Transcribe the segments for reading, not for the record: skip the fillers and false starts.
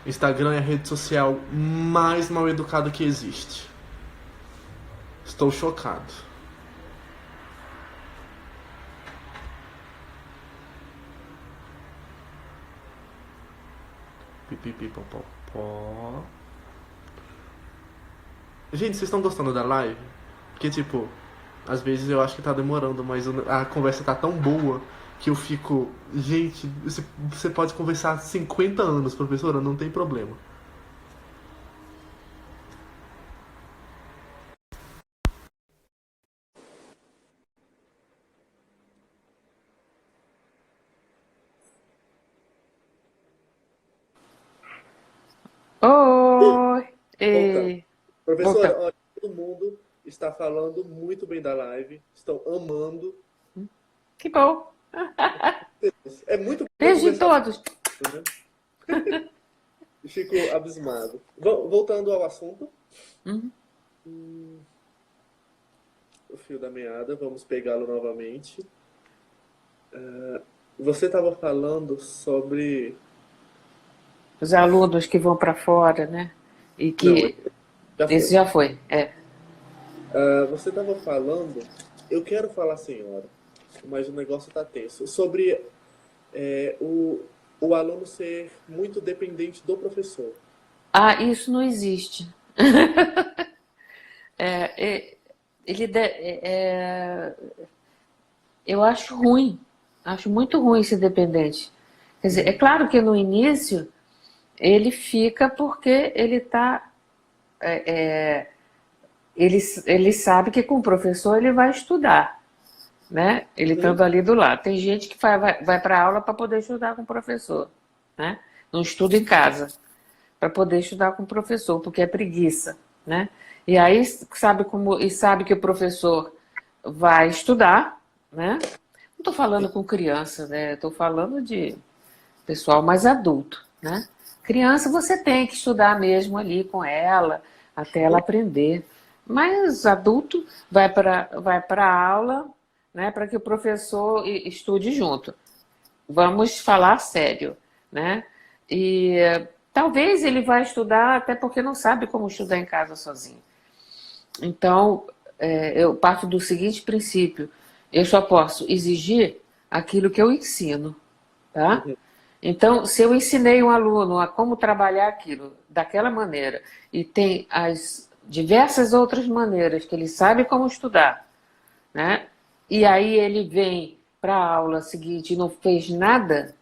Instagram é a rede social mais mal educada que existe. Estou chocado. Pipipipopopó. Gente, vocês estão gostando da live? Porque, tipo, às vezes eu acho que tá demorando, mas a conversa tá tão boa que eu fico... Gente, você pode conversar 50 anos, professora, não tem problema. Oi! Voltando. E... Professora, Voltamos. olha, todo mundo está falando muito bem da live, estão amando. Que bom! É muito bom Beijo em conversar com todos! você, né? Fico abismado. Voltando ao assunto, Uhum. o fio da meada, vamos pegá-lo novamente. Você estava falando sobre... Os alunos que vão para fora, né? E Não, que... já Esse foi. já foi, é. Você estava falando, eu quero falar, senhora, mas o negócio está tenso, sobre o aluno ser muito dependente do professor. Ah, isso não existe. Ele eu acho ruim, acho muito ruim ser dependente. Quer dizer, é Uhum. claro que no início ele fica porque ele está ele sabe que com o professor ele vai estudar, né? Ele Sim, estando ali do lado. Tem gente que vai para a aula para poder estudar com o professor, né? Não estuda em casa, para poder estudar com o professor, porque é preguiça, né? E aí sabe que o professor vai estudar, né? Não estou sim, falando com criança, né? Estou falando de pessoal mais adulto, né? Criança você tem que estudar mesmo ali com ela, até ela aprender. Mas adulto vai para a aula, né, para que o professor estude junto. Vamos falar sério, né? E talvez ele vai estudar até porque não sabe como estudar em casa sozinho. Então, eu parto do seguinte princípio: eu só posso exigir aquilo que eu ensino, tá? uhum, Então, se eu ensinei um aluno a como trabalhar aquilo daquela maneira e tem as diversas outras maneiras que ele sabe como estudar, né? E aí ele vem para a aula seguinte e não fez nada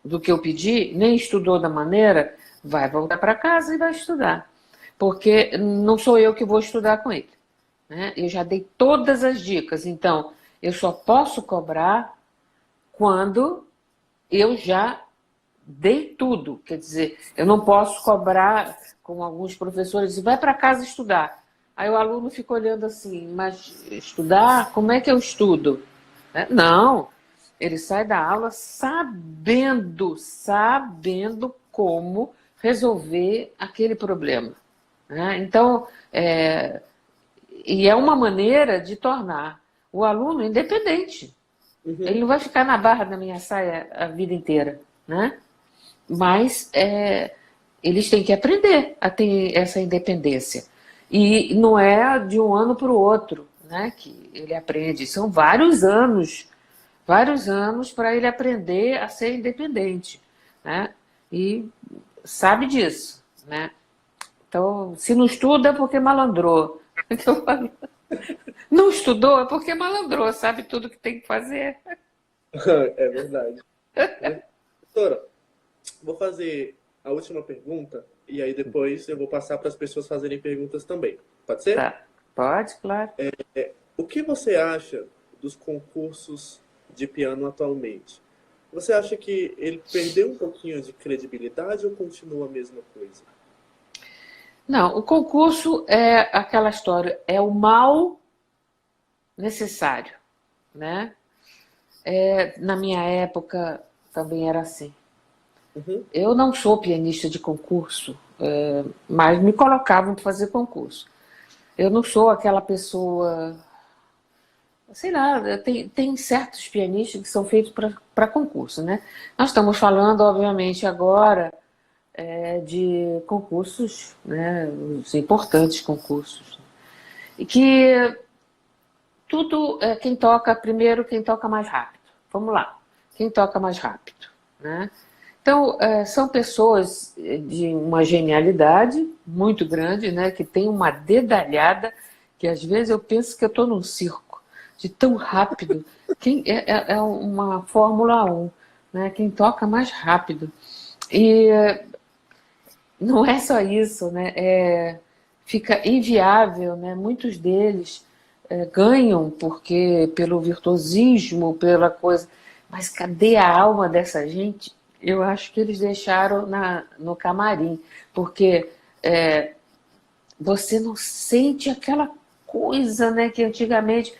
do que eu pedi, nem estudou da maneira, vai voltar para casa e vai estudar. Porque não sou eu que vou estudar com ele, né? Eu já dei todas as dicas, então eu só posso cobrar quando eu já dei tudo. Quer dizer, eu não posso cobrar, como alguns professores, vai para casa estudar. Aí o aluno fica olhando assim, mas estudar? Como é que eu estudo? Não, ele sai da aula sabendo como resolver aquele problema, né? Então, e é uma maneira de tornar o aluno independente. Ele uhum. não vai ficar na barra da minha saia a vida inteira, né? Mas eles têm que aprender a ter essa independência. E não é de um ano para o outro, né, que ele aprende. São vários anos para ele aprender a ser independente, né? E sabe disso, né? Então, se não estuda é porque malandrou. Então, não estudou é porque malandrou, sabe tudo que tem que fazer. É verdade. Doutora, vou fazer a última pergunta e aí depois eu vou passar para as pessoas fazerem perguntas também. Pode ser? Tá, pode, claro. O que você acha dos concursos de piano atualmente? Você acha que ele perdeu um pouquinho de credibilidade ou continua a mesma coisa? Não, o concurso é aquela história, é o mal necessário, né? Na minha época também era assim. Uhum, Eu não sou pianista de concurso, mas me colocavam para fazer concurso. Eu não sou aquela pessoa, sei lá, tem certos pianistas que são feitos para concurso, né? Nós estamos falando, obviamente, agora de concursos, né, os importantes concursos. E que tudo, quem toca primeiro, quem toca mais rápido. Vamos lá, quem toca mais rápido, né? Então, são pessoas de uma genialidade muito grande, né, que tem uma dedalhada, que às vezes eu penso que eu estou num circo, de tão rápido. É uma Fórmula 1, né, quem toca mais rápido. E não é só isso, né, fica inviável, né, muitos deles ganham porque pelo virtuosismo, pela coisa, mas cadê a alma dessa gente? Eu acho que eles deixaram no camarim, porque você não sente aquela coisa, né, que antigamente,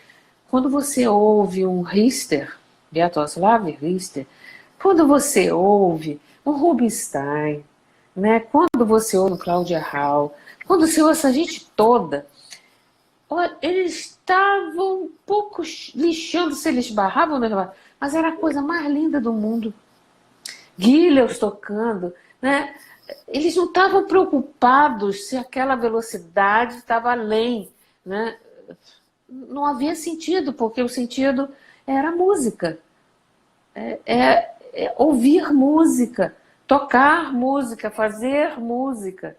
quando você ouve um Richter, Sviatoslav Richter, quando você ouve um Rubinstein, né, quando você ouve um Cláudia Hall, quando você ouve essa gente toda, eles estavam um pouco lixando se eles barravam, mas era a coisa mais linda do mundo. Guilherme tocando, né? Eles não estavam preocupados se aquela velocidade estava além, né? Não havia sentido, porque o sentido era a música, ouvir música, tocar música, fazer música,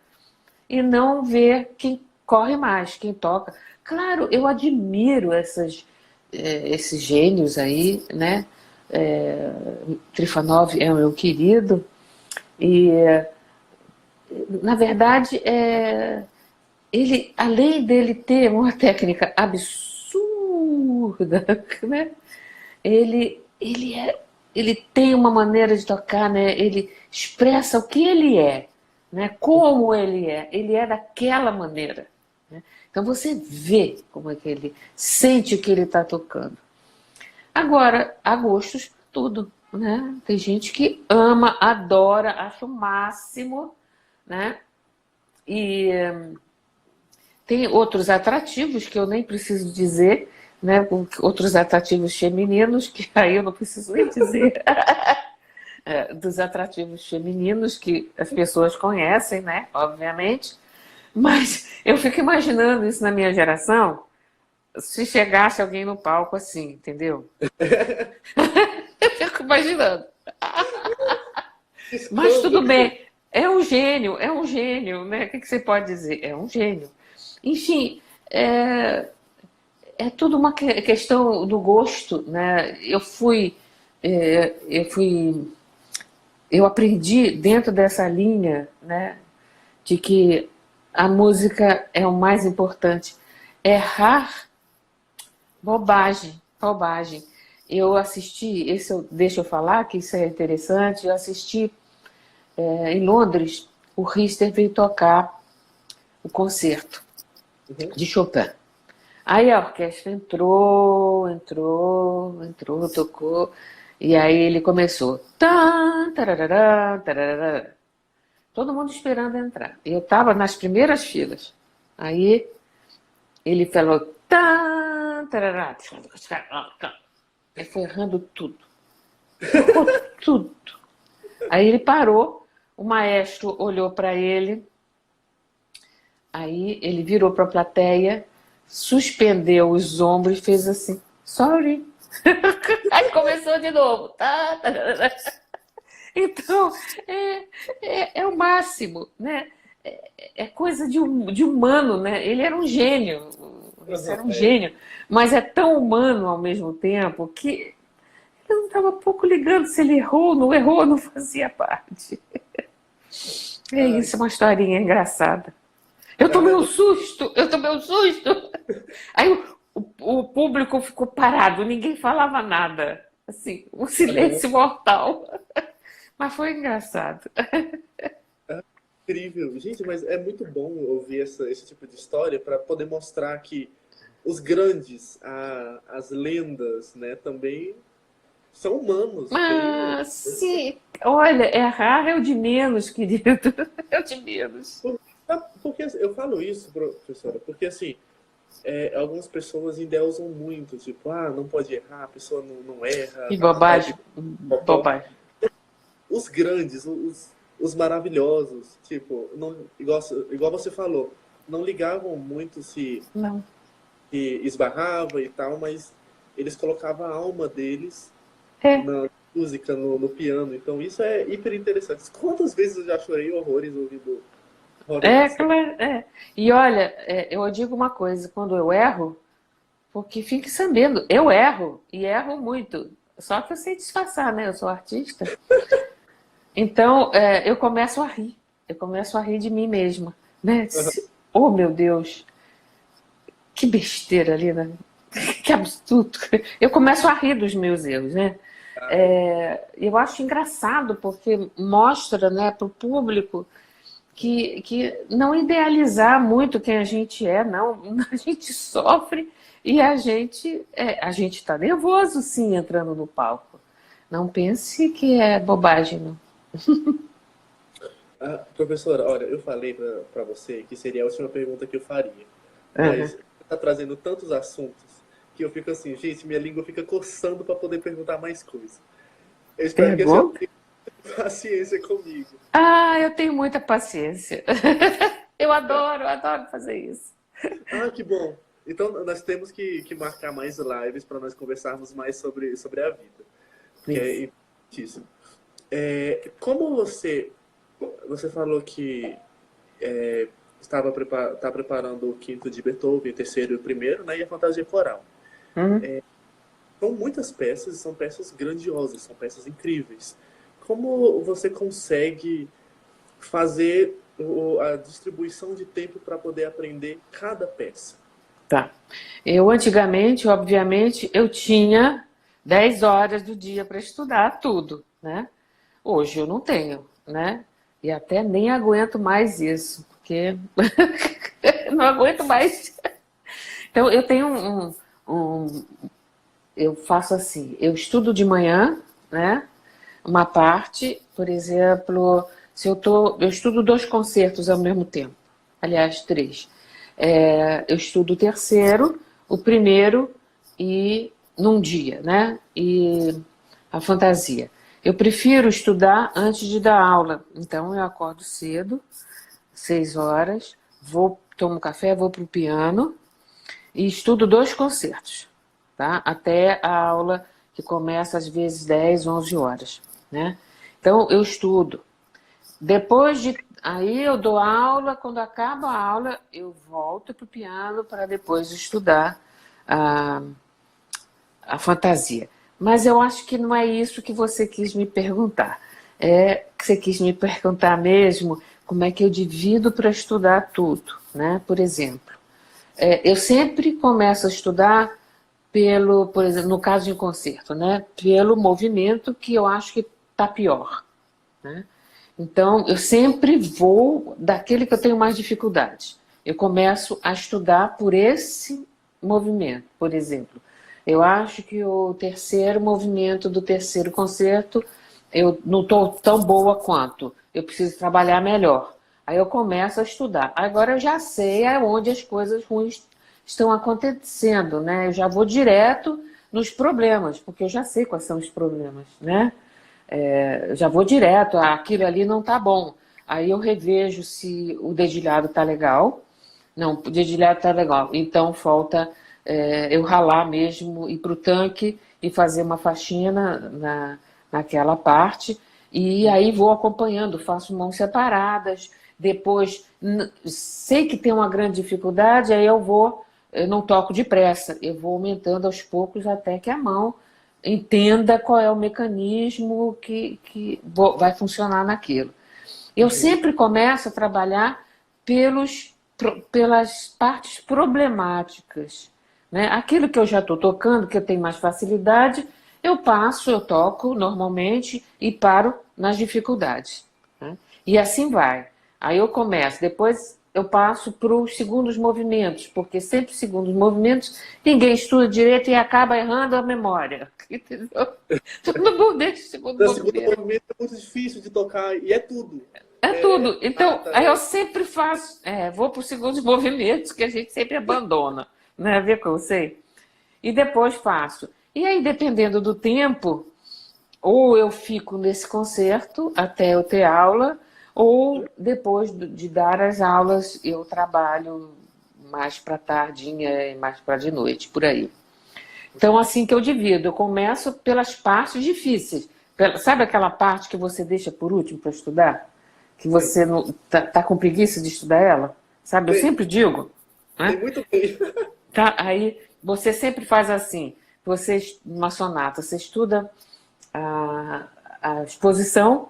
e não ver quem corre mais, quem toca. Claro, eu admiro esses gênios aí, né? Trifonov é o meu querido, e na verdade ele, além dele ter uma técnica absurda, né? Ele tem uma maneira de tocar, né? Ele expressa o que ele é, né? Como ele é daquela maneira, né? Então você vê como é que ele sente o que ele está tocando. Agora, há gostos para tudo, né? Tem gente que ama, adora, acha o máximo, né? E tem outros atrativos que eu nem preciso dizer, né? Outros atrativos femininos, que aí eu não preciso nem dizer. Dos atrativos femininos que as pessoas conhecem, né? Obviamente. Mas eu fico imaginando isso na minha geração, se chegasse alguém no palco assim, entendeu? Eu fico imaginando. Mas tudo bem, é um gênio, né? O que você pode dizer? É um gênio. Enfim, é tudo uma questão do gosto, né? Eu aprendi dentro dessa linha, né, de que a música é o mais importante. Errar, bobagem, bobagem. Eu assisti, deixa eu falar que isso é interessante, eu assisti em Londres, o Richter veio tocar o concerto de Chopin. Aí a orquestra entrou, tocou, e aí ele começou. Tan, tarará, tarará. Todo mundo esperando entrar. Eu estava nas primeiras filas. Aí ele falou. Tan, tarará. Ele foi errando tudo. Errou tudo. Aí ele parou, o maestro olhou para ele, aí ele virou para a plateia, suspendeu os ombros e fez assim, sorry. Aí começou de novo. Então, é o máximo, né? É coisa de humano, né? Ele era um gênio, esse era um gênio, mas é tão humano ao mesmo tempo que eu não estava pouco ligando se ele errou, não fazia parte. É isso, uma historinha engraçada. Eu tomei um susto. Aí o público ficou parado, ninguém falava nada. Assim, um silêncio mortal. Mas foi engraçado. Incrível. Gente, mas é muito bom ouvir esse tipo de história para poder mostrar que os grandes, as lendas, né, também são humanos. Sim. Olha, errar é o de menos, querido. É o de menos. Porque eu falo isso, professora, porque assim, algumas pessoas endeusam muito, tipo, não pode errar, a pessoa não erra. Que bobagem. Bobagem. Os grandes, os os maravilhosos, tipo, não, igual você falou, não ligavam muito se Não. que esbarrava e tal, mas eles colocavam a alma deles É, na música, no piano. Então isso é hiper interessante. Quantas vezes eu já chorei horrores ouvindo Roda Castelo? claro, é. E olha, eu digo uma coisa, quando eu erro, porque fique sabendo, eu erro, e erro muito. Só que eu sei disfarçar, né? Eu sou artista. Então, eu começo a rir. Eu começo a rir de mim mesma, né? Oh, meu Deus, que besteira ali, né? Que absurdo. Eu começo a rir dos meus erros, né? Eu acho engraçado, porque mostra, né, para o público que não idealizar muito quem a gente é, não. A gente sofre e a gente está nervoso, sim, entrando no palco. Não pense que é bobagem, não. Ah, professora, olha, eu falei pra você que seria a última pergunta que eu faria, Uhum. mas você tá trazendo tantos assuntos que eu fico assim, gente, minha língua fica coçando para poder perguntar mais coisas. Eu espero que a senhora Pergunta? tenha paciência comigo. Ah, eu tenho muita paciência. Eu adoro fazer isso. Ah, que bom. Então nós temos que marcar mais lives para nós conversarmos mais sobre a vida, que Isso. é importantíssimo. Como você falou que está preparando o quinto de Beethoven, o terceiro e o primeiro, né, e a fantasia coral. Hum. São muitas peças, são peças grandiosas, são peças incríveis. Como você consegue fazer a distribuição de tempo para poder aprender cada peça? Tá. Eu antigamente, obviamente, eu tinha 10 horas do dia para estudar tudo, né? Hoje eu não tenho, né? E até nem aguento mais isso, porque não aguento mais. Então eu tenho eu faço assim, eu estudo de manhã, né? Uma parte, por exemplo, se eu estudo 2 concertos ao mesmo tempo, aliás, 3. Eu estudo o terceiro, o primeiro e num dia, né? E a fantasia. Eu prefiro estudar antes de dar aula, então eu acordo cedo, 6 horas, tomo café, vou para o piano e estudo 2 concertos, tá? Até a aula que começa às vezes 10, 11 horas, né? Então eu estudo. Aí eu dou aula, quando acaba a aula eu volto para o piano para depois estudar a, a fantasia. Mas eu acho que não é isso que você quis me perguntar. É que você quis me perguntar mesmo como é que eu divido para estudar tudo, né? Por exemplo, eu sempre começo a estudar por exemplo, no caso de um concerto, né? Pelo movimento que eu acho que está pior, né? Então, eu sempre vou daquele que eu tenho mais dificuldade. Eu começo a estudar por esse movimento, por exemplo. Eu acho que o terceiro movimento do terceiro concerto eu não estou tão boa quanto. Eu preciso trabalhar melhor. Aí eu começo a estudar. Agora eu já sei aonde as coisas ruins estão acontecendo, né? Eu já vou direto nos problemas, porque eu já sei quais são os problemas, né? Já vou direto, aquilo ali não está bom. Aí eu revejo se o dedilhado está legal. Não, o dedilhado está legal. Então falta eu ralar mesmo, ir para o tanque e fazer uma faxina naquela parte. E aí vou acompanhando, faço mãos separadas. Depois, sei que tem uma grande dificuldade, aí eu não toco depressa, eu vou aumentando aos poucos até que a mão entenda qual é o mecanismo que vai funcionar naquilo. Eu sempre começo a trabalhar pelas partes problemáticas, né? Aquilo que eu já estou tocando, que eu tenho mais facilidade, eu toco normalmente e paro nas dificuldades, né? E assim vai. Aí eu começo, depois eu passo para os segundos movimentos, porque sempre os segundos movimentos ninguém estuda direito e acaba errando a memória. Entendeu? Todo mundo deixa o segundo O segundo movimento. movimento é muito difícil de tocar e é tudo. É tudo. Então, Nada, aí eu sempre faço, vou para os segundos movimentos, que a gente sempre abandona, né? Vê que eu sei. E depois faço. E aí, dependendo do tempo, ou eu fico nesse concerto até eu ter aula, ou depois de dar as aulas, eu trabalho mais para tardinha e mais para de noite, por aí. Então, assim que eu divido, eu começo pelas partes difíceis. Sabe aquela parte que você deixa por último para estudar? Que Sim. você não tá com preguiça de estudar ela? Sabe, eu Sei, sempre digo, sei né? muito bem. Tá, aí você sempre faz assim, numa sonata, você estuda a, a exposição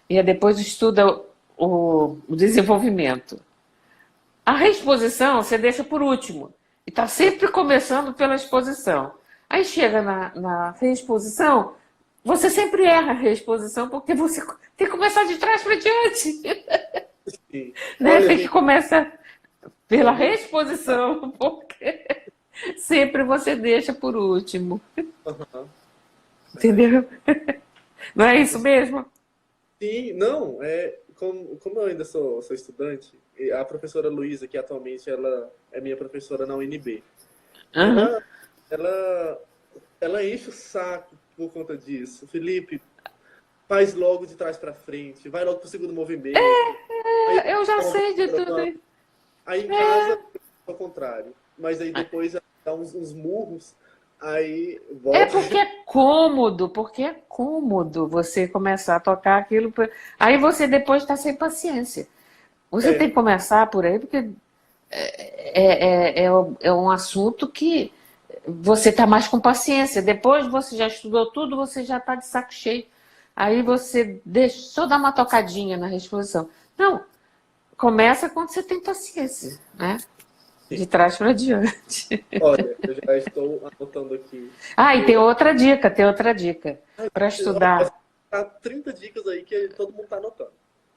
e depois estuda o desenvolvimento. A reexposição você deixa por último. E está sempre começando pela exposição. Aí chega na reexposição, você sempre erra a reexposição, porque você tem que começar de trás para diante. Sim. Né? Olha, Tem que gente, começar pela aham, reexposição, porque sempre você deixa por último. aham. Entendeu? Não é isso mesmo? Sim, não, como eu ainda sou estudante, e a professora Luísa, que atualmente ela é minha professora na UNB, Uhum. ela, ela, ela enche o saco por conta disso. Felipe, faz logo de trás para frente, vai logo pro segundo movimento. Aí, Eu já sei de tudo isso. aí em casa, ao contrário. Mas aí depois ela dá uns murros, aí É volta. porque é cômodo você começar a tocar aquilo. Aí você depois está sem paciência. Você tem É, que começar por aí, porque é um assunto que você está mais com paciência. Depois você já estudou tudo, você já está de saco cheio. Aí você deixa só dar uma tocadinha na reexposição. Não, começa quando você tem paciência, né? De sim. trás para diante. Olha, eu já estou anotando aqui. Ah, e tem outra dica. Para Olha, estudar. tá 30 dicas aí que todo mundo tá anotando.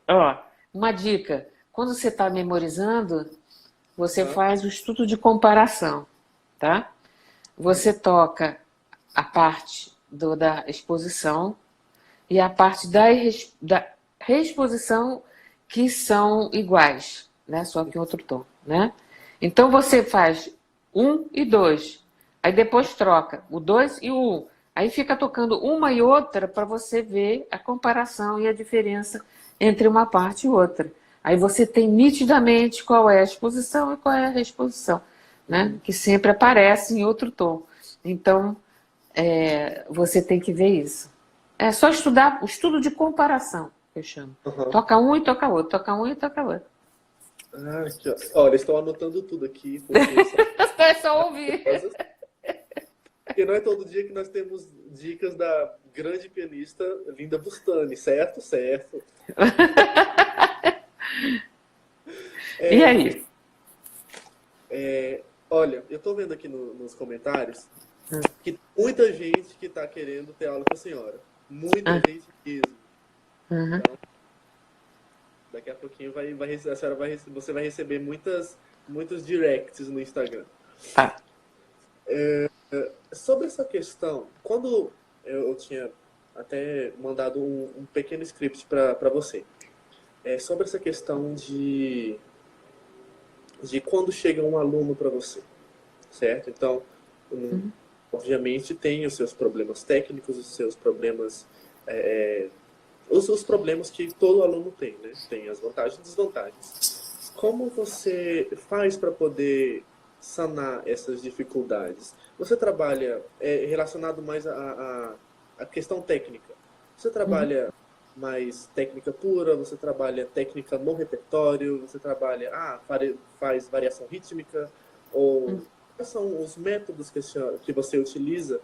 Ó, uma dica. Quando você está memorizando, você Tá? faz o estudo de comparação, tá? Você toca a parte da exposição e a parte da reexposição que são iguais, né? Só que em outro tom, né? Então você faz um e dois, aí depois troca o dois e o um. Aí fica tocando uma e outra para você ver a comparação e a diferença entre uma parte e outra. Aí você tem nitidamente qual é a exposição e qual é a reexposição, né? Que sempre aparece em outro tom. Então, você tem que ver isso. É só estudar o estudo de comparação, que eu chamo. Aham. Toca um e toca outro, toca um e toca outro. Ah, aqui, ó. Olha, estou anotando tudo aqui, porque são É só ouvir. coisas. Porque não é todo dia que nós temos dicas da grande pianista Linda Bustani, certo? Certo. E É, aí? olha, eu estou vendo aqui nos comentários que tem muita gente que está querendo ter aula com a senhora. Muita Ah, gente mesmo. uhum. Daqui a pouquinho a senhora você vai receber muitos directs no Instagram. Tá. Sobre essa questão, quando eu tinha até mandado um pequeno script para você, sobre essa questão de quando chega um aluno para você, certo? Então, obviamente tem os seus problemas técnicos, os seus problemas, os problemas que todo aluno tem, né? Tem as vantagens e desvantagens. Como você faz para poder sanar essas dificuldades? Você trabalha relacionado mais à questão técnica. Você Uhum. trabalha mais técnica pura, você trabalha técnica no repertório, você trabalha, faz variação rítmica, ou quais são os métodos que você utiliza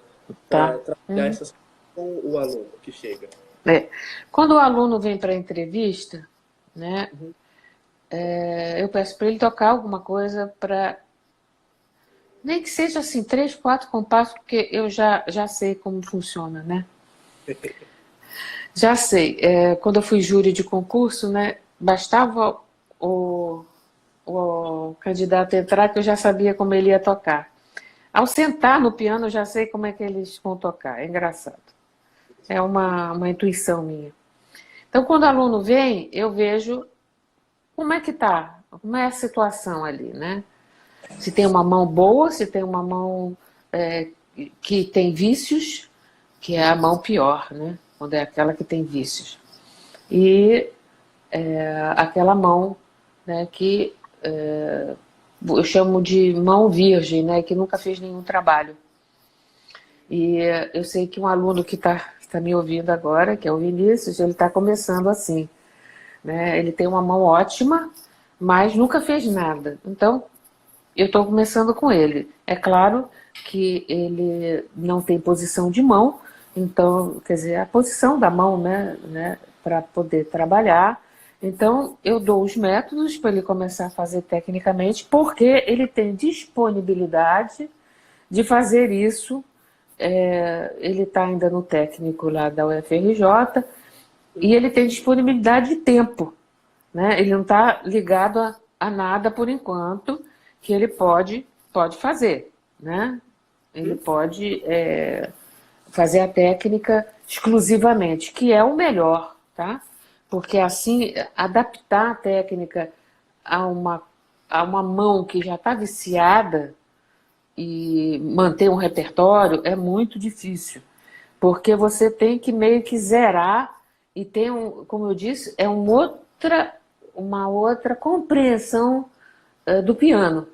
para Tá. trabalhar Uhum. essas com o aluno que chega? É. Quando o aluno vem para a entrevista, né, Uhum. eu peço para ele tocar alguma coisa para. Nem que seja assim, 3, 4 compassos, porque eu já sei como funciona, né? Já sei. Quando eu fui júri de concurso, né, bastava o candidato entrar que eu já sabia como ele ia tocar. Ao sentar no piano, eu já sei como é que eles vão tocar. É engraçado. É uma intuição minha. Então, quando o aluno vem, eu vejo como é que tá, como é a situação ali, né? Se tem uma mão boa, se tem uma mão que tem vícios, que é a mão pior, né? Quando é aquela que tem vícios. E aquela mão, né, que eu chamo de mão virgem, né, que nunca fez nenhum trabalho. E eu sei que um aluno que tá me ouvindo agora, que é o Vinícius, ele está começando assim, né? Ele tem uma mão ótima, mas nunca fez nada. Então, eu estou começando com ele. É claro que ele não tem posição de mão, então, quer dizer, a posição da mão, né, para poder trabalhar. Então, eu dou os métodos para ele começar a fazer tecnicamente, porque ele tem disponibilidade de fazer isso. Ele está ainda no técnico lá da UFRJ e ele tem disponibilidade de tempo, né? Ele não está ligado a nada por enquanto que ele pode fazer, né? Ele pode fazer a técnica exclusivamente, que é o melhor, tá? Porque assim, adaptar a técnica a uma mão que já está viciada e manter um repertório é muito difícil, porque você tem que meio que zerar e tem, como eu disse, uma outra compreensão do piano.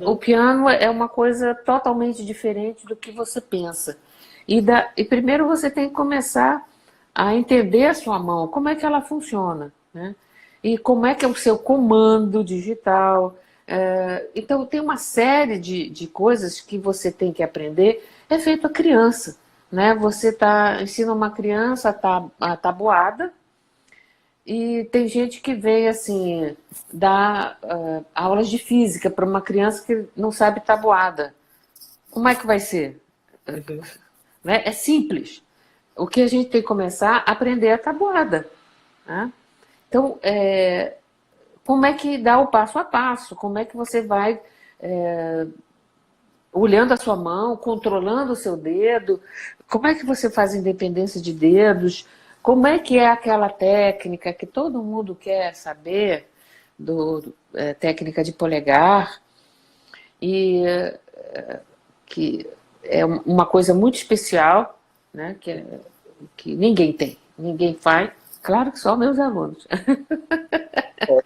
O piano é uma coisa totalmente diferente do que você pensa. E primeiro você tem que começar a entender a sua mão, como é que ela funciona, né? E como é que é o seu comando digital. Então, tem uma série de coisas que você tem que aprender. É feito a criança, né? Você ensina uma criança a tabuada, e tem gente que vem assim, dar aulas de física para uma criança que não sabe tabuada. Como é que vai ser? Né? É simples. O que a gente tem que começar a aprender é a tabuada, né? Então, como é que dá o passo a passo? Como é que você vai olhando a sua mão, controlando o seu dedo? Como é que você faz independência de dedos? Como é que é aquela técnica que todo mundo quer saber, técnica de polegar, e que é uma coisa muito especial, né, que ninguém tem, ninguém faz, claro que só meus alunos.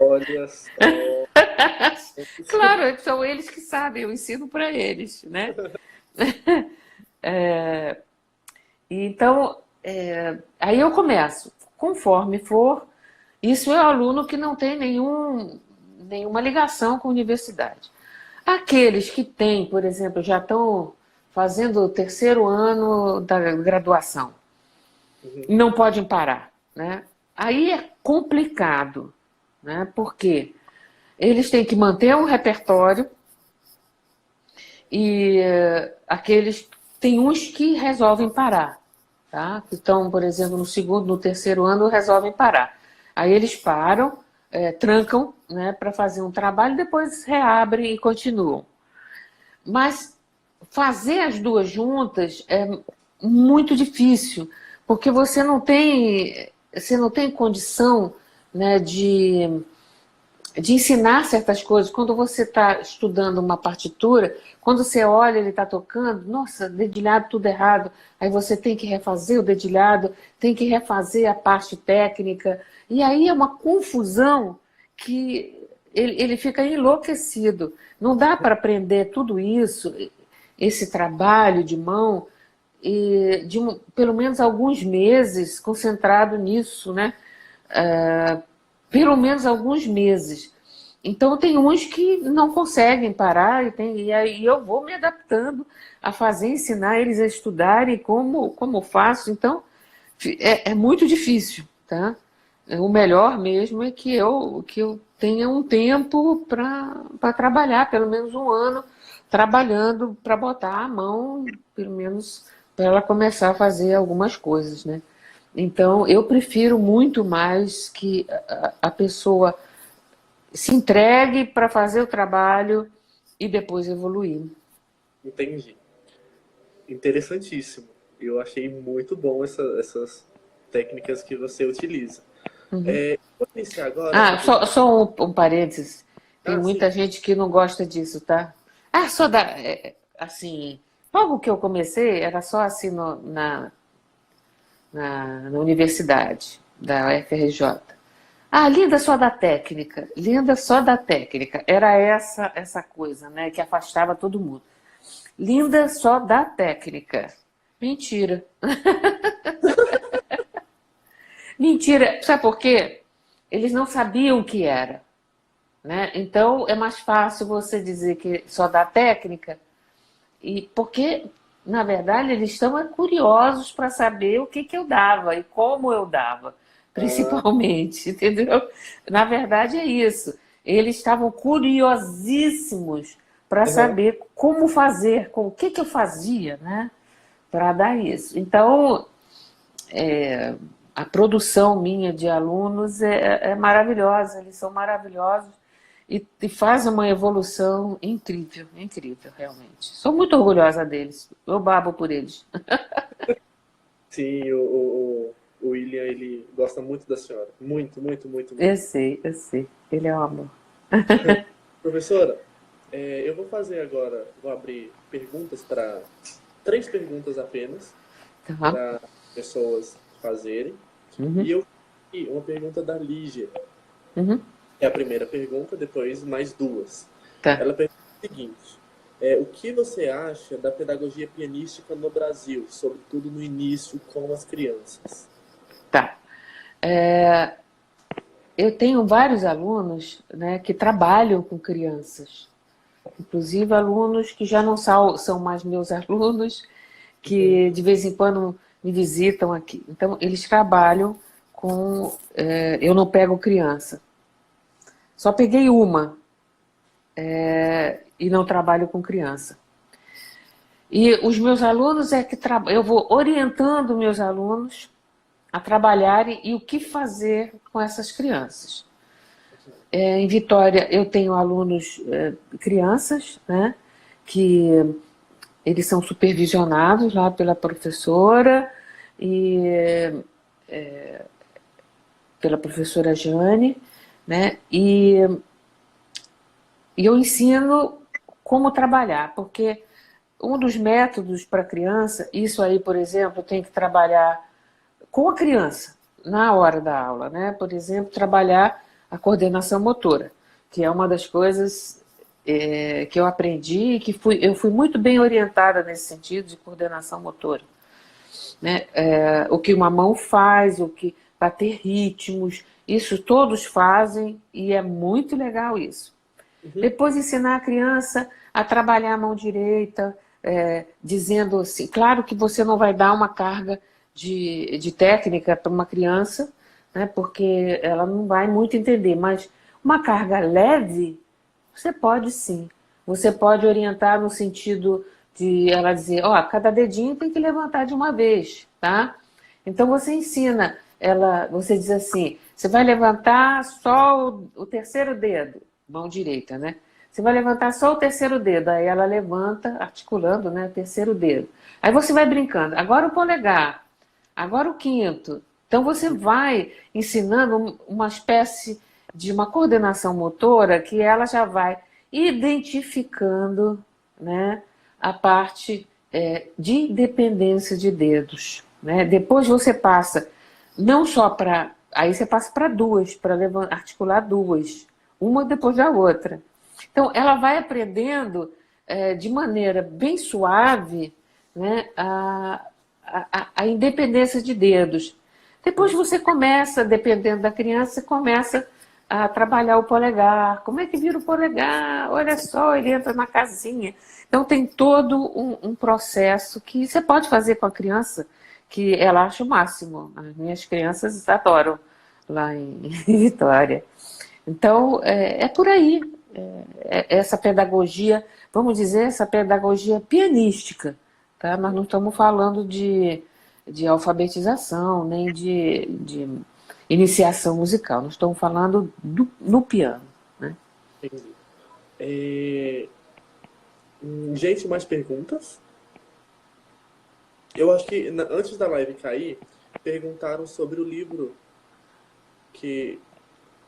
Olha só. Claro, são eles que sabem, eu ensino para eles, né? Então, aí eu começo, conforme for. Isso é aluno que não tem nenhuma ligação com a universidade. Aqueles que têm, por exemplo, já estão fazendo o terceiro ano da graduação, não podem parar, né? Aí é complicado, né? Porque eles têm que manter um repertório e tem uns que resolvem parar, tá? Que estão, por exemplo, no segundo, no terceiro ano, resolvem parar. Aí eles param, trancam, né, para fazer um trabalho, depois reabrem e continuam. Mas fazer as duas juntas é muito difícil, porque você não tem condição, né, de ensinar certas coisas. Quando você está estudando uma partitura, quando você olha, ele está tocando, nossa, dedilhado tudo errado, aí você tem que refazer o dedilhado, tem que refazer a parte técnica, e aí é uma confusão que ele fica enlouquecido. Não dá para aprender tudo isso, esse trabalho de mão, e pelo menos alguns meses concentrado nisso, né? Pelo menos alguns meses. Então, tem uns que não conseguem parar, e aí eu vou me adaptando a ensinar eles a estudarem como faço. Então, é muito difícil, tá? O melhor mesmo é que eu tenha um tempo para trabalhar, pelo menos um ano, trabalhando para botar a mão, pelo menos para ela começar a fazer algumas coisas, né? Então, eu prefiro muito mais que a pessoa se entregue para fazer o trabalho e depois evoluir. Entendi. Interessantíssimo. Eu achei muito bom essas técnicas que você utiliza. Vou iniciar agora. Só um parênteses. Tem muita Sim. gente que não gosta disso, tá? Assim, logo que eu comecei, era só assim na universidade da UFRJ. Ah, linda só da técnica, linda só da técnica. Era essa coisa, né, que afastava todo mundo. Linda só da técnica. Mentira. Mentira. Sabe por quê? Eles não sabiam o que era, né? Então é mais fácil você dizer que só da técnica, e porque, na verdade, eles estão curiosos para saber o que eu dava e como eu dava, Ah, principalmente, entendeu? Na verdade é isso. Eles estavam curiosíssimos para aham. saber como fazer, com o que eu fazia, né? Para dar isso. Então, a produção minha de alunos é maravilhosa, eles são maravilhosos e faz uma evolução incrível, incrível, realmente. Sou muito orgulhosa deles, eu babo por eles. Sim, o William, ele gosta muito da senhora. Muito, muito, muito, muito. Eu sei, ele é um amor. Professora, eu vou fazer agora, vou abrir perguntas para 3 perguntas apenas, Tá? para pessoas fazerem. Uhum, E eu fiz uma pergunta da Lígia. uhum, É a primeira pergunta, depois mais 2. tá, Ela pergunta o seguinte: o que você acha da pedagogia pianística no Brasil, sobretudo no início com as crianças? tá. É, eu tenho vários alunos, né, que trabalham com crianças, inclusive alunos que já não são mais meus alunos, Uhum. que de vez em quando me visitam aqui. Então, eles trabalham com. Eu não pego criança. Só peguei uma e não trabalho com criança. E os meus alunos é que eu vou orientando meus alunos a trabalharem e o que fazer com essas crianças. Em Vitória, eu tenho alunos crianças, né, que eles são supervisionados lá pela professora e pela professora Jane, né? E eu ensino como trabalhar, porque um dos métodos para a criança, isso aí, por exemplo, tem que trabalhar com a criança na hora da aula, né? Por exemplo, trabalhar a coordenação motora, que é uma das coisas que eu aprendi e que eu fui muito bem orientada nesse sentido de coordenação motora, né? O que uma mão faz, o que bater ritmos, isso todos fazem e é muito legal isso. Uhum. Depois ensinar a criança a trabalhar a mão direita, dizendo assim, claro que você não vai dar uma carga de técnica para uma criança, né, porque ela não vai muito entender, mas uma carga leve, você pode sim. Você pode orientar no sentido de ela dizer, ó, cada dedinho tem que levantar de uma vez, tá? Então você ensina ela, você diz assim, você vai levantar só o terceiro dedo, mão direita, né? Você vai levantar só o terceiro dedo, aí ela levanta, articulando, né, o terceiro dedo. Aí você vai brincando, agora o polegar, agora o quinto. Então você vai ensinando uma espécie de uma coordenação motora que ela já vai identificando, né, a parte de dependência de dedos. Né? Depois você passa não só para. Aí você passa para duas, para articular duas, uma depois da outra. Então ela vai aprendendo de maneira bem suave, né, a independência de dedos. Depois você começa, dependendo da criança, você começa a trabalhar o polegar. Como é que vira o polegar? Olha só, ele entra na casinha. Então tem todo um processo que você pode fazer com a criança, que ela acha o máximo. As minhas crianças adoram lá em Vitória. Então é por aí. Essa pedagogia, vamos dizer, essa pedagogia pianística. Tá? Nós não estamos falando de alfabetização, nem de iniciação musical. Nós estamos falando no piano. Né? Entendi. É, gente, mais perguntas? Eu acho que antes da live cair, perguntaram sobre o livro que,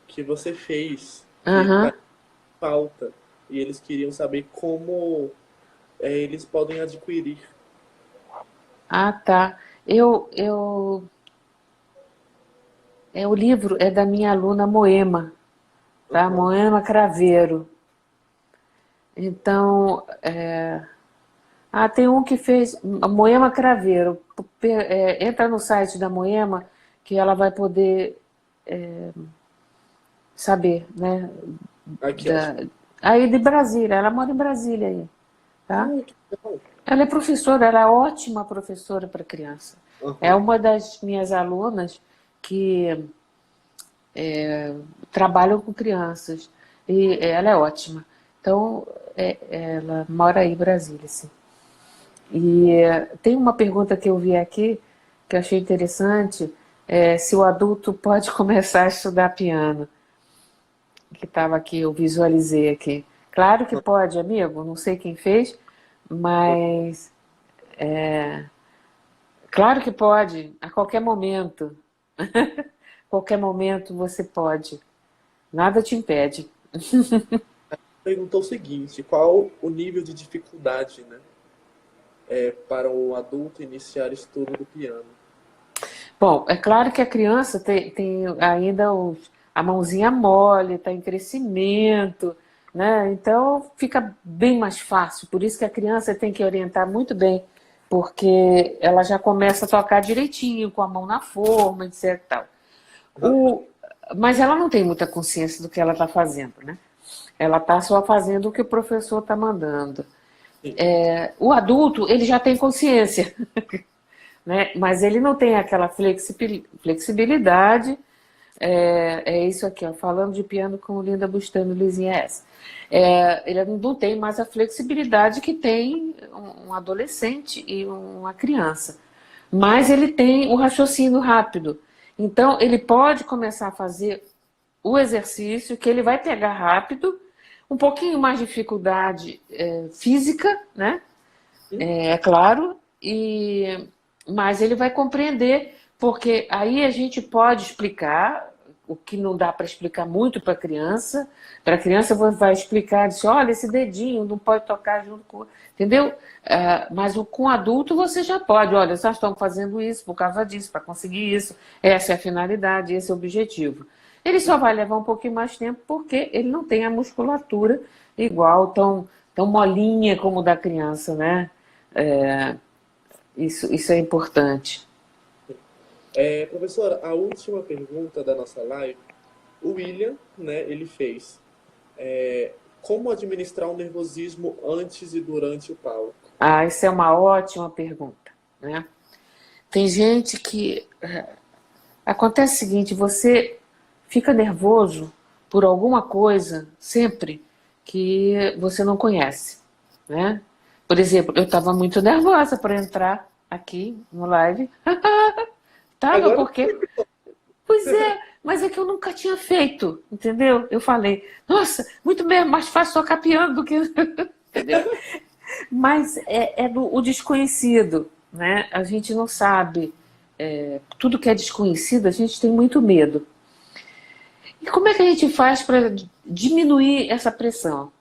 que você fez, que tá Aham. em pauta, e eles queriam saber como eles podem adquirir. Ah, tá. Eu O livro é da minha aluna Moema, tá? Moema Craveiro. Então, tem um que fez, a Moema Craveiro. Entra no site da Moema que ela vai poder saber, né? Aqui, ó. Aí de Brasília, ela mora em Brasília aí, tá? Que legal. Ela é professora, ela é ótima professora para criança. Uhum. É uma das minhas alunas que trabalham com crianças. E ela é ótima. Então, ela mora aí em Brasília, sim. E tem uma pergunta que eu vi aqui, que eu achei interessante, se o adulto pode começar a estudar piano. Que estava aqui, eu visualizei aqui. Claro que pode, amigo, não sei quem fez, mas claro que pode, a qualquer momento. Qualquer momento você pode. Nada te impede. Perguntou o seguinte, qual o nível de dificuldade, né, para um adulto iniciar estudo do piano? Bom, é claro que a criança tem ainda a mãozinha mole, está em crescimento, né? Então fica bem mais fácil. Por isso que a criança tem que orientar muito bem, porque ela já começa a tocar direitinho, com a mão na forma, etc. e tal. Mas ela não tem muita consciência do que ela está fazendo, né? Ela está só fazendo o que o professor está mandando. O adulto, ele já tem consciência, né? Mas ele não tem aquela flexibilidade. É isso aqui, ó, falando de piano com Linda Bustano e Luizinha S. Ele não tem mais a flexibilidade que tem um adolescente e uma criança. Mas ele tem o raciocínio rápido. Então, ele pode começar a fazer o exercício que ele vai pegar rápido, um pouquinho mais de dificuldade física, né? Claro, mas ele vai compreender, porque aí a gente pode explicar o que não dá para explicar muito para a criança. Para a criança vai explicar, diz, olha, esse dedinho não pode tocar junto com... Entendeu? Mas com o adulto você já pode. Olha, nós estamos fazendo isso por causa disso, para conseguir isso. Essa é a finalidade, esse é o objetivo. Ele só vai levar um pouquinho mais de tempo porque ele não tem a musculatura igual, tão molinha como da criança, né? Isso é importante. Professora, a última pergunta da nossa live, o William, né, ele fez como administrar o nervosismo antes e durante o palco? Essa é uma ótima pergunta, né? Tem gente que... Acontece o seguinte, você fica nervoso por alguma coisa sempre que você não conhece, né? Por exemplo, eu estava muito nervosa para entrar aqui no live. Tava, porque... Pois é, mas é que eu nunca tinha feito, entendeu? Eu falei, nossa, muito mais fácil tocar piano do que... Entendeu? Mas o desconhecido, né? A gente não sabe. Tudo que é desconhecido, a gente tem muito medo. E como é que a gente faz para diminuir essa pressão?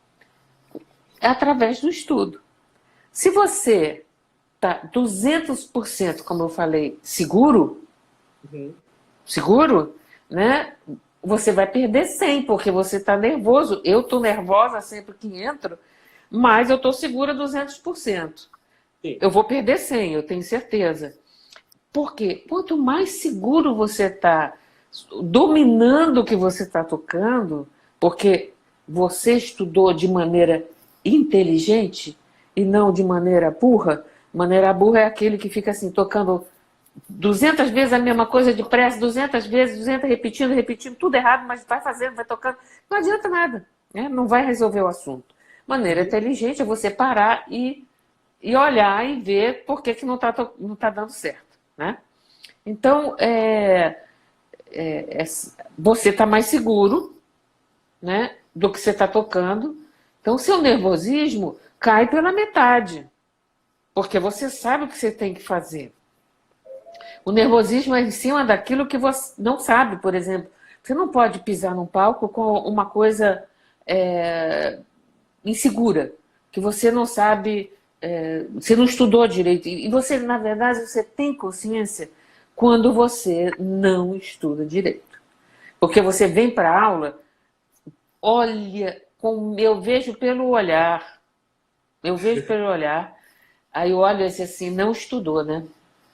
É através do estudo. Se você está 200%, como eu falei, seguro, né? Você vai perder 100, porque você está nervoso. Eu estou nervosa sempre que entro, mas eu estou segura 200%. Sim. Eu vou perder 100, eu tenho certeza. Porque quanto mais seguro você está, dominando o que você está tocando, porque você estudou de maneira inteligente e não de maneira burra. Maneira burra é aquele que fica assim, tocando 200 vezes a mesma coisa depressa, 200 vezes, 200 repetindo, tudo errado, mas vai fazendo, vai tocando. Não adianta nada, né? Não vai resolver o assunto. Maneira inteligente é você parar e olhar e ver por que não tá dando certo, né? Então, você está mais seguro, né, do que você está tocando. Então, seu nervosismo cai pela metade, porque você sabe o que você tem que fazer. O nervosismo é em cima daquilo que você não sabe, por exemplo. Você não pode pisar num palco com uma coisa insegura, que você não sabe, você não estudou direito. E você, na verdade, você tem consciência quando você não estuda direito. Porque você vem para a aula, olha, eu vejo pelo olhar, aí eu olho assim, não estudou, né?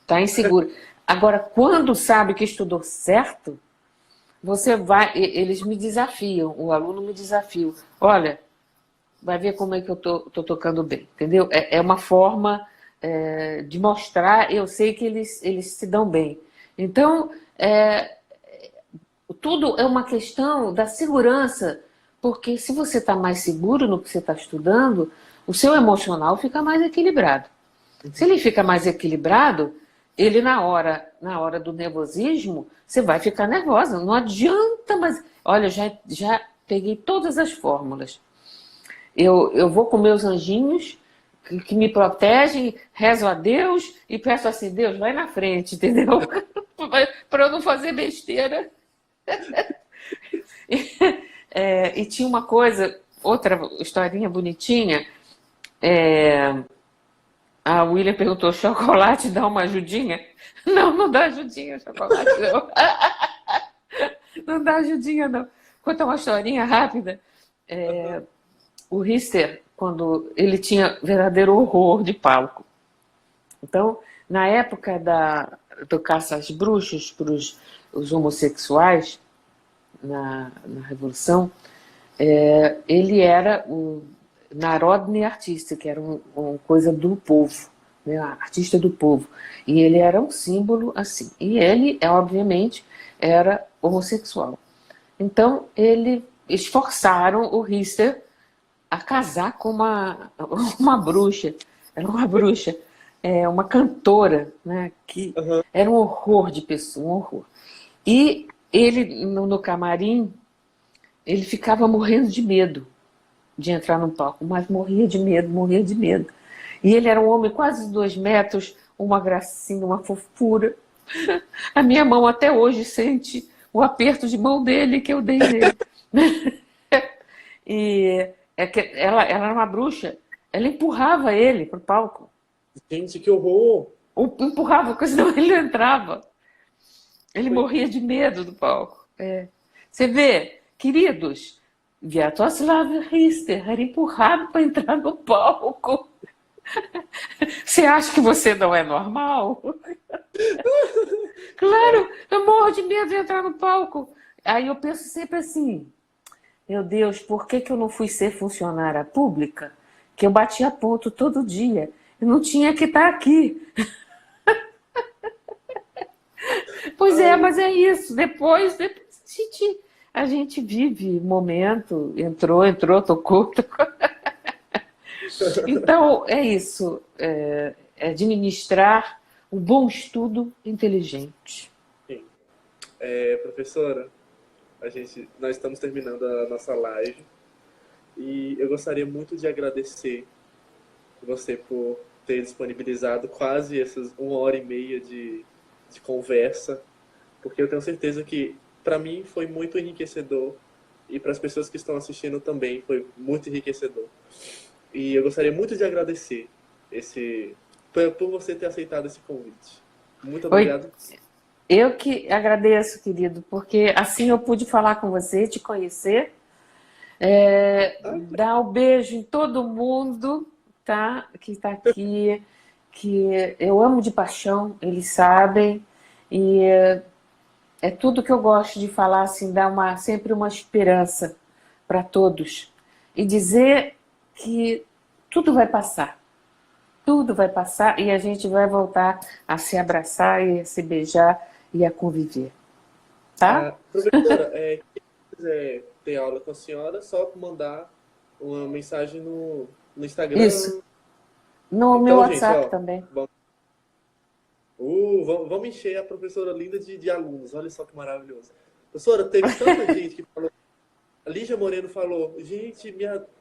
Está inseguro. Agora, quando sabe que estudou certo, você vai, eles me desafiam, o aluno me desafia. Olha, vai ver como é que eu tô tocando bem, entendeu? É uma forma de mostrar, eu sei que eles se dão bem. Então, tudo é uma questão da segurança, porque se você está mais seguro no que você está estudando, o seu emocional fica mais equilibrado. Se ele fica mais equilibrado, ele na hora do nervosismo, você vai ficar nervosa. Não adianta, mas olha, já peguei todas as fórmulas. Eu vou com meus anjinhos que me protegem, rezo a Deus e peço assim, Deus, vai na frente, entendeu? Para eu não fazer besteira. E tinha uma coisa, outra historinha bonitinha. A William perguntou, chocolate dá uma ajudinha? Não, não dá ajudinha, chocolate não. Não dá ajudinha, não. Conta uma historinha rápida. O Rister, quando ele tinha verdadeiro horror de palco. Então, na época do caça às bruxas para os homossexuais, na Revolução, ele era o Narodny artista, que era uma coisa do povo, né? Artista do povo. E ele era um símbolo assim. E ele, obviamente, era homossexual. Então, eles forçaram o Rister a casar com uma bruxa. Era uma bruxa, uma cantora, né? Que era um horror de pessoa, um horror. E ele, no camarim, ele ficava morrendo de medo de entrar no palco, mas morria de medo. E ele era um homem quase 2 metros, uma gracinha, uma fofura. A minha mão até hoje sente o aperto de mão dele que eu dei nele. E ela era uma bruxa, ela empurrava ele pro palco. Gente, que horror! Empurrava, porque senão ele não entrava. Ele morria de medo do palco. Você vê, queridos, Sviatoslav Rister era empurrado para entrar no palco. Você acha que você não é normal? Claro, eu morro de medo de entrar no palco. Aí eu penso sempre assim, meu Deus, por que eu não fui ser funcionária pública? Que eu batia ponto todo dia. Eu não tinha que estar aqui. Pois mas é isso. Depois a gente vive momento, entrou, tocou. Então, é isso. É administrar o bom estudo inteligente. Sim. Professora, nós estamos terminando a nossa live e eu gostaria muito de agradecer você por ter disponibilizado quase essas 1h30 de conversa, porque eu tenho certeza que para mim foi muito enriquecedor e para as pessoas que estão assistindo também foi muito enriquecedor. E eu gostaria muito de agradecer por você ter aceitado esse convite. Muito obrigado. Eu que agradeço, querido, porque assim eu pude falar com você, te conhecer, dar um beijo em todo mundo, tá? Que está aqui, que eu amo de paixão, eles sabem, e é tudo que eu gosto de falar, assim, dar sempre uma esperança para todos e dizer que tudo vai passar e a gente vai voltar a se abraçar e a se beijar e a conviver, tá? Professora, quem quiser ter aula com a senhora, é só mandar uma mensagem no Instagram. Isso. No meu WhatsApp também. Vamos encher a professora linda de alunos. Olha só que maravilhoso. Professora, teve tanta gente que falou. A Lígia Moreno falou, gente,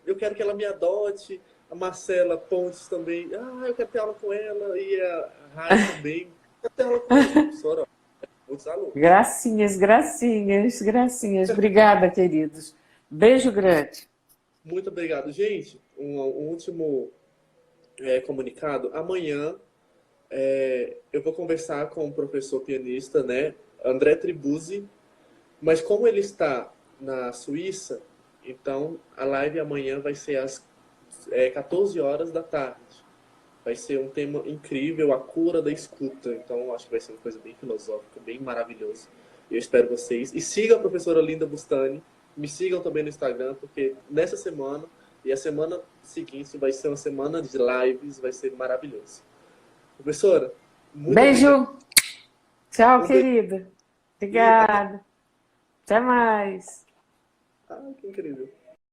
eu quero que ela me adote. A Marcela Pontes também. Eu quero ter aula com ela. E a Raia também. Eu quero ter aula com ela, professora. Muitos alunos. Gracinhas. Obrigada, queridos. Beijo grande. Muito obrigado. Gente, um último comunicado. Amanhã, Eu vou conversar com o professor pianista, né, André Tribuzzi, mas como ele está na Suíça, então a live amanhã vai ser às 14 horas da tarde. Vai ser um tema incrível, a cura da escuta. Então acho que vai ser uma coisa bem filosófica, bem maravilhosa. Eu espero vocês. E sigam a professora Linda Bustani. Me sigam também no Instagram, porque nessa semana e a semana seguinte vai ser uma semana de lives, vai ser maravilhoso. Professora, muito obrigado. Beijo. Tchau, Um beijo. querida. E até. Obrigada. Até mais. Ah, que incrível.